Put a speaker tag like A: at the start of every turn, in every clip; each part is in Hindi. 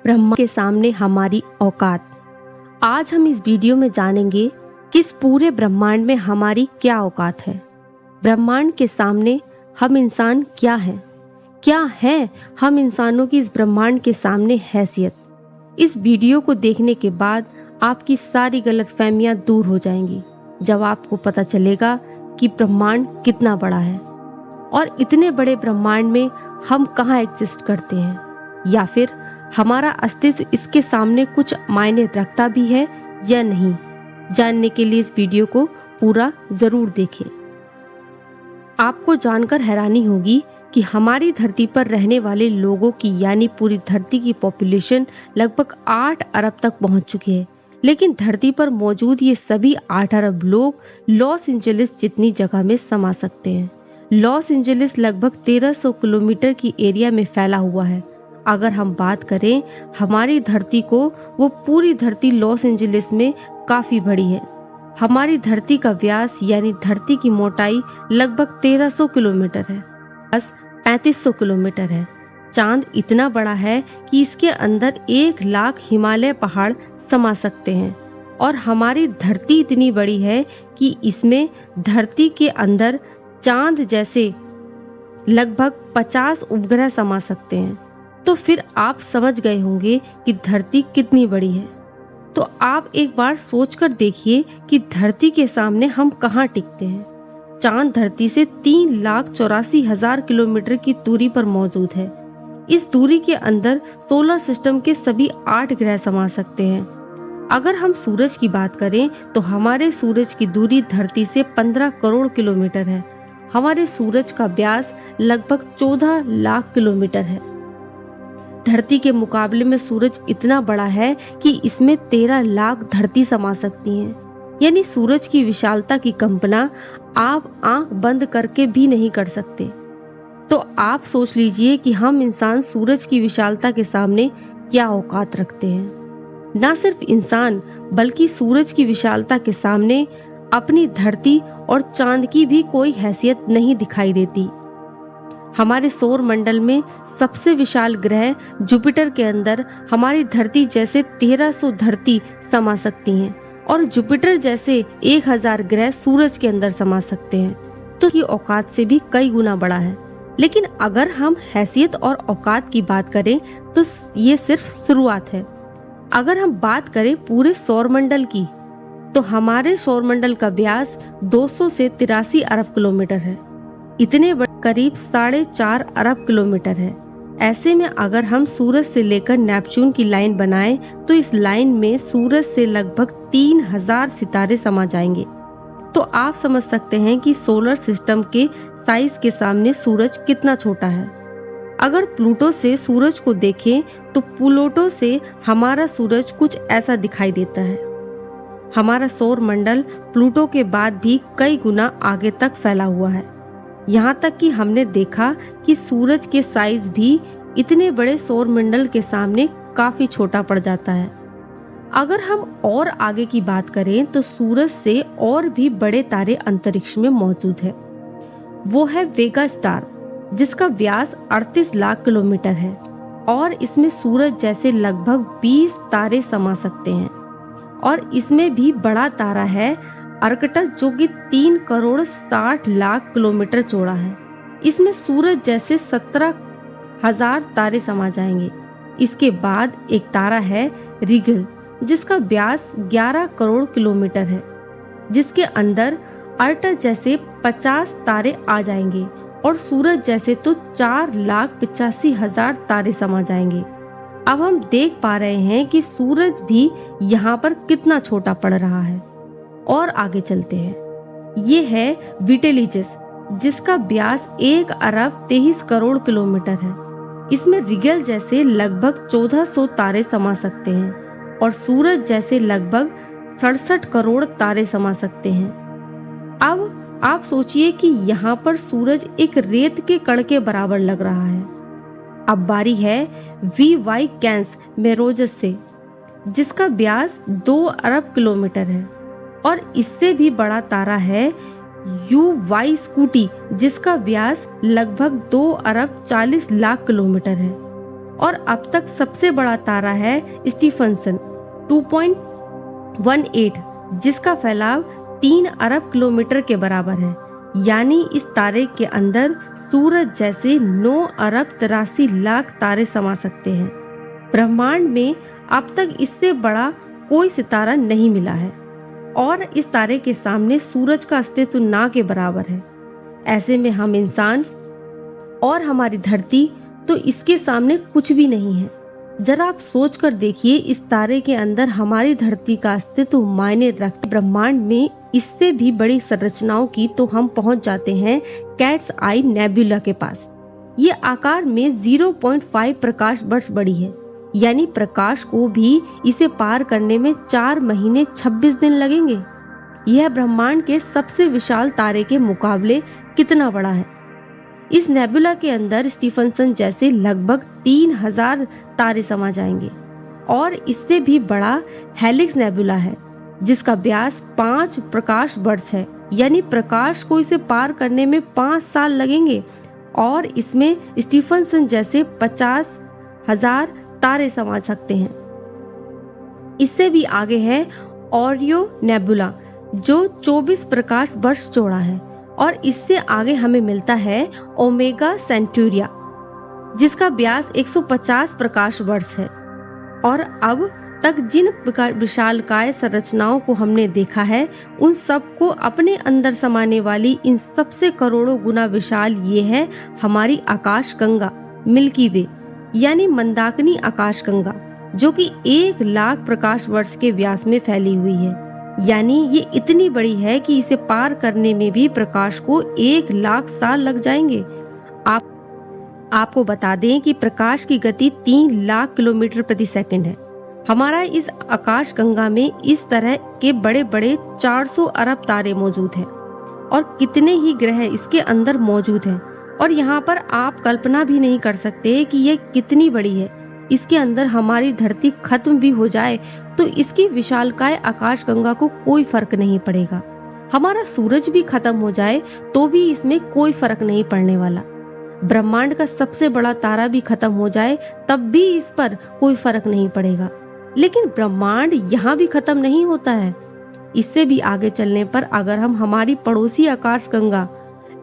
A: ब्रह्मा के सामने हमारी औकात। आज हम इस वीडियो में जानेंगे कि इस पूरे ब्रह्मांड में हमारी क्या औकात है। ब्रह्मांड के सामने हम इंसान क्या हैं? क्या है हम इंसानों की इस ब्रह्मांड के सामने हैसियत? इस वीडियो को देखने के बाद आपकी सारी गलतफहमियां दूर हो जाएंगी जब आपको पता चलेगा कि ब्रह्मांड कितना बड़ा है और इतने बड़े ब्रह्मांड में हम कहाँ एग्जिस्ट करते हैं, या फिर हमारा अस्तित्व इसके सामने कुछ मायने रखता भी है या नहीं। जानने के लिए इस वीडियो को पूरा जरूर देखें। आपको जानकर हैरानी होगी कि हमारी धरती पर रहने वाले लोगों की यानी पूरी धरती की पॉपुलेशन लगभग 8 अरब तक पहुंच चुकी है, लेकिन धरती पर मौजूद ये सभी 8 अरब लोग लॉस एंजलिस जितनी जगह में समा सकते हैं। लॉस एंजलिस लगभग 1300 किलोमीटर की एरिया में फैला हुआ है। अगर हम बात करें हमारी धरती को, वो पूरी धरती लॉस एंजलिस में काफी बड़ी है। हमारी धरती का व्यास यानी धरती की मोटाई लगभग 1300 किलोमीटर है, बस 3500 किलोमीटर है। चांद इतना बड़ा है कि इसके अंदर 1 लाख हिमालय पहाड़ समा सकते हैं और हमारी धरती इतनी बड़ी है कि इसमें धरती के अंदर चांद जैसे लगभग 50 उपग्रह समा सकते हैं। तो फिर आप समझ गए होंगे कि धरती कितनी बड़ी है। तो आप एक बार सोचकर देखिए कि धरती के सामने हम कहाँ टिकते हैं। चांद धरती से 3,84,000 किलोमीटर की दूरी पर मौजूद है। इस दूरी के अंदर सोलर सिस्टम के सभी 8 ग्रह समा सकते हैं। अगर हम सूरज की बात करें तो हमारे सूरज की दूरी धरती से 15 करोड़ किलोमीटर है। हमारे सूरज का व्यास लगभग 14 लाख किलोमीटर है। धरती के मुकाबले में सूरज इतना बड़ा है कि इसमें 13 लाख धरती समा सकती हैं। यानी सूरज की विशालता की कल्पना आप आंख बंद करके भी नहीं कर सकते। तो आप सोच लीजिए कि हम इंसान सूरज की विशालता के सामने क्या औकात रखते हैं। न सिर्फ इंसान बल्कि सूरज की विशालता के सामने अपनी धरती और चांद की भी कोई हैसियत नहीं दिखाई देती। हमारे सौर मंडल में सबसे विशाल ग्रह जुपिटर के अंदर हमारी धरती जैसे 1300 धरती समा सकती हैं और जुपिटर जैसे 1000 ग्रह सूरज के अंदर समा सकते हैं। तो ये औकात से भी कई गुना बड़ा है। लेकिन अगर हम हैसियत और औकात की बात करें तो ये सिर्फ शुरुआत है। अगर हम बात करें पूरे सौर मंडल की तो हमारे सौर मंडल का व्यास 200 से 83 अरब किलोमीटर है। इतने बड़े करीब 4.5 अरब किलोमीटर है। ऐसे में अगर हम सूरज से लेकर नेपच्यून की लाइन बनाएं तो इस लाइन में सूरज से लगभग 3000 सितारे समा जाएंगे। तो आप समझ सकते हैं कि सोलर सिस्टम के साइज के सामने सूरज कितना छोटा है। अगर प्लूटो से सूरज को देखें तो प्लूटो से हमारा सूरज कुछ ऐसा दिखाई देता है। हमारा सौर मंडल प्लूटो के बाद भी कई गुना आगे तक फैला हुआ है। यहाँ तक कि हमने देखा कि सूरज के साइज भी इतने बड़े सौर मंडल के सामने काफी छोटा पड़ जाता है। अगर हम और आगे की बात करें तो सूरज से और भी बड़े तारे अंतरिक्ष में मौजूद है। वो है वेगा स्टार, जिसका व्यास 38 लाख किलोमीटर है और इसमें सूरज जैसे लगभग 20 तारे समा सकते हैं। और इसमें भी बड़ा तारा है अर्कटस, जो कि 3 करोड़ 60 लाख किलोमीटर चौड़ा है। इसमें सूरज जैसे 17,000 तारे समा जाएंगे। इसके बाद एक तारा है रिगल, जिसका व्यास 11 करोड़ किलोमीटर है, जिसके अंदर अर्कटस जैसे 50 तारे आ जाएंगे और सूरज जैसे तो 4,85,000 तारे समा जाएंगे। अब हम देख पा रहे हैं कि सूरज भी यहाँ पर कितना छोटा पड़ रहा है। और आगे चलते हैं। ये है विटेलिजस, जिसका व्यास 1 अरब 23 करोड़ किलोमीटर है। इसमें रिगल जैसे लगभग 1400 तारे समा सकते हैं और सूरज जैसे लगभग 67 करोड़ तारे समा सकते हैं। अब आप सोचिए कि यहाँ पर सूरज एक रेत के कण के बराबर लग रहा है। अब बारी है VY कैंस मेरोजस से, जिसका व्यास 2 अरब किलोमीटर है और इससे भी बड़ा तारा है UY स्कूटी, जिसका व्यास लगभग 2 अरब 40 लाख किलोमीटर है। और अब तक सबसे बड़ा तारा है स्टीफनसन 2.18, जिसका फैलाव 3 अरब किलोमीटर के बराबर है। यानी इस तारे के अंदर सूरज जैसे 9 अरब 83 लाख तारे समा सकते हैं। ब्रह्मांड में अब तक इससे बड़ा कोई सितारा नहीं मिला है और इस तारे के सामने सूरज का अस्तित्व ना के बराबर है। ऐसे में हम इंसान और हमारी धरती तो इसके सामने कुछ भी नहीं है। जरा आप सोच कर देखिए, इस तारे के अंदर हमारी धरती का अस्तित्व मायने रखते। ब्रह्मांड में इससे भी बड़ी संरचनाओं की तो हम पहुंच जाते हैं कैट्स आई नेबुला के पास। ये आकार में 0.5 प्रकाश वर्ष बड़ी है, यानी प्रकाश को भी इसे पार करने में 4 महीने 26 दिन लगेंगे। यह ब्रह्मांड के सबसे विशाल तारे के मुकाबले कितना बड़ा है। इस नेबुला के अंदर स्टीफनसन जैसे लगभग 3000 तारे समा जाएंगे और इससे भी बड़ा हेलिक्स नेबुला है, जिसका व्यास 5 प्रकाश वर्ष है, यानी प्रकाश को इसे पार करने में 5 साल लगेंगे और इसमें स्टीफनसन जैसे 50,000 तारे समा सकते हैं। इससे भी आगे है ओरियो नेबुला, जो 24 प्रकाश वर्ष चौड़ा है और इससे आगे हमें मिलता है ओमेगा सेंटूरिया, जिसका व्यास 150 प्रकाश वर्ष है। और अब तक जिन विशालकाय संरचनाओं को हमने देखा है, उन सबको अपने अंदर समाने वाली इन सबसे करोड़ों गुना विशाल ये है हमारी आकाशगंगा मिल्की वे, यानी मंदाकिनी आकाशगंगा, जो कि 1 लाख प्रकाश वर्ष के व्यास में फैली हुई है। यानी ये इतनी बड़ी है कि इसे पार करने में भी प्रकाश को 1 लाख साल लग जाएंगे। आपको बता दें कि प्रकाश की गति 3 लाख किलोमीटर प्रति सेकंड है। हमारा इस आकाशगंगा में इस तरह के बड़े बड़े 400 अरब तारे मौजूद हैं और कितने ही ग्रह इसके अंदर मौजूद हैं। और यहाँ पर आप कल्पना भी नहीं कर सकते कि ये कितनी बड़ी है। इसके अंदर हमारी धरती खत्म भी हो जाए तो इसकी विशालकाय आकाशगंगा को कोई फर्क नहीं पड़ेगा। हमारा सूरज भी खत्म हो जाए तो भी इसमें कोई फर्क नहीं पड़ने वाला। ब्रह्मांड का सबसे बड़ा तारा भी खत्म हो जाए तब भी इस पर कोई फर्क नहीं पड़ेगा। लेकिन ब्रह्मांड यहाँ भी खत्म नहीं होता है। इससे भी आगे चलने पर अगर हम हमारी पड़ोसी आकाशगंगा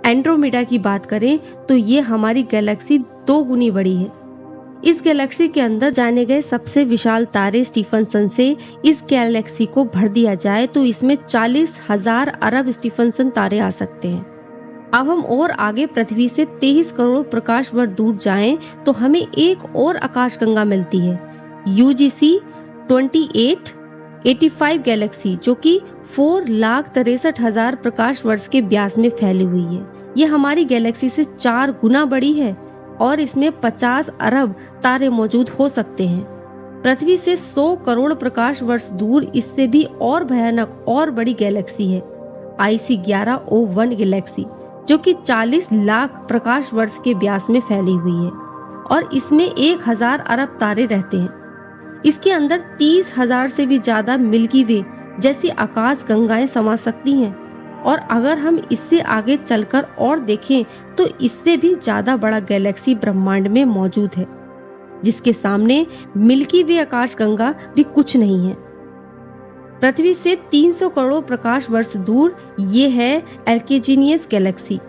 A: एंड्रोमेडा की बात करें तो ये हमारी गैलेक्सी 2 गुनी बड़ी है। इस गैलेक्सी के अंदर जाने गए सबसे विशाल तारे स्टीफनसन से इस गैलेक्सी को भर दिया जाए तो इसमें 40,000 अरब स्टीफनसन तारे आ सकते हैं। अब हम और आगे पृथ्वी से 23 करोड़ प्रकाश वर्ष दूर जाएं तो हमें एक और आकाशगंगा मिलती है, UGC 2885 गैलेक्सी, जो कि 4,63,000 प्रकाश वर्ष के व्यास में फैली हुई है। ये हमारी गैलेक्सी से 4 गुना बड़ी है और इसमें 50 अरब तारे मौजूद हो सकते हैं। पृथ्वी से 100 करोड़ प्रकाश वर्ष दूर इससे भी और भयानक और बड़ी गैलेक्सी है IC1101 गैलेक्सी, जो कि 40 लाख प्रकाश वर्ष के व्यास में फैली हुई है और इसमें 1000 अरब तारे रहते हैं। इसके अंदर 30,000 से भी ज्यादा मिल्की वे जैसी आकाश गंगाएं समा सकती हैं और अगर हम इससे आगे चलकर और देखें तो इससे भी ज्यादा बड़ा गैलेक्सी ब्रह्मांड में मौजूद है, जिसके सामने मिल्की वे आकाशगंगा भी कुछ नहीं है। पृथ्वी से 300 करोड़ प्रकाश वर्ष दूर ये है एल्केजीनियस गैलेक्सी,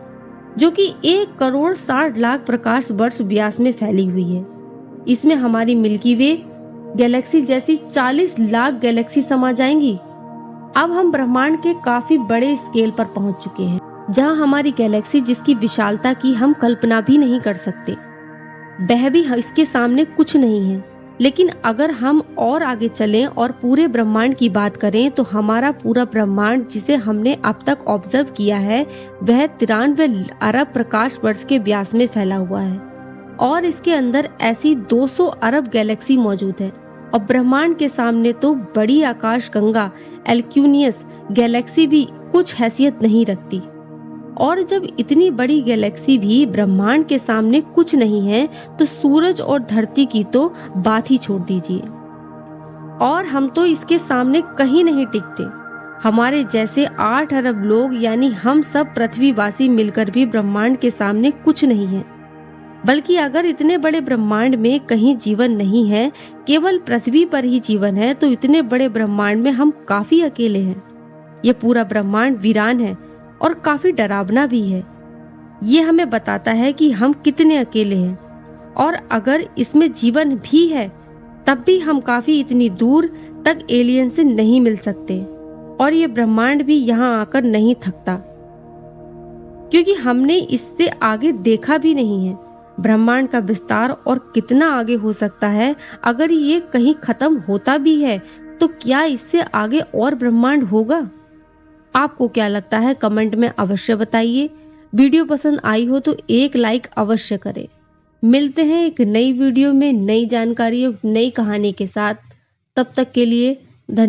A: जो कि 1 करोड़ 60 लाख प्रकाश वर्ष व्यास में फैली हुई है। इसमें हमारी मिल्की वे गैलेक्सी जैसी 40 लाख गैलेक्सी समा जाएंगी। अब हम ब्रह्मांड के काफी बड़े स्केल पर पहुंच चुके हैं, जहां हमारी गैलेक्सी जिसकी विशालता की हम कल्पना भी नहीं कर सकते, वह भी इसके सामने कुछ नहीं है। लेकिन अगर हम और आगे चलें और पूरे ब्रह्मांड की बात करें तो हमारा पूरा ब्रह्मांड जिसे हमने अब तक ऑब्जर्व किया है वह 93 अरब प्रकाश वर्ष के व्यास में फैला हुआ है और इसके अंदर ऐसी 200 अरब गैलेक्सी मौजूद है। और ब्रह्मांड के सामने तो बड़ी आकाशगंगा एल्क्यूनियस गैलेक्सी भी कुछ हैसियत नहीं रखती। और जब इतनी बड़ी गैलेक्सी भी ब्रह्मांड के सामने कुछ नहीं है तो सूरज और धरती की तो बात ही छोड़ दीजिए। और हम तो इसके सामने कहीं नहीं टिकते। हमारे जैसे 8 अरब लोग यानी हम सब पृथ्वीवासी मिलकर भी ब्रह्मांड के सामने कुछ नहीं है। बल्कि अगर इतने बड़े ब्रह्मांड में कहीं जीवन नहीं है, केवल पृथ्वी पर ही जीवन है, तो इतने बड़े ब्रह्मांड में हम काफी अकेले हैं। ये पूरा ब्रह्मांड वीरान है और काफी डरावना भी है। ये हमें बताता है कि हम कितने अकेले हैं, और अगर इसमें जीवन भी है तब भी हम काफी इतनी दूर तक एलियन से नहीं मिल सकते, और ये ब्रह्मांड भी यहाँ आकर नहीं थकता, क्योंकि हमने इससे आगे देखा भी नहीं है। ब्रह्मांड का विस्तार और कितना आगे हो सकता है। अगर ये कहीं खत्म होता भी है तो क्या इससे आगे और ब्रह्मांड होगा? आपको क्या लगता है, कमेंट में अवश्य बताइए। वीडियो पसंद आई हो तो एक लाइक अवश्य करें। मिलते हैं एक नई वीडियो में नई जानकारी और नई कहानी के साथ। तब तक के लिए धन्यवाद।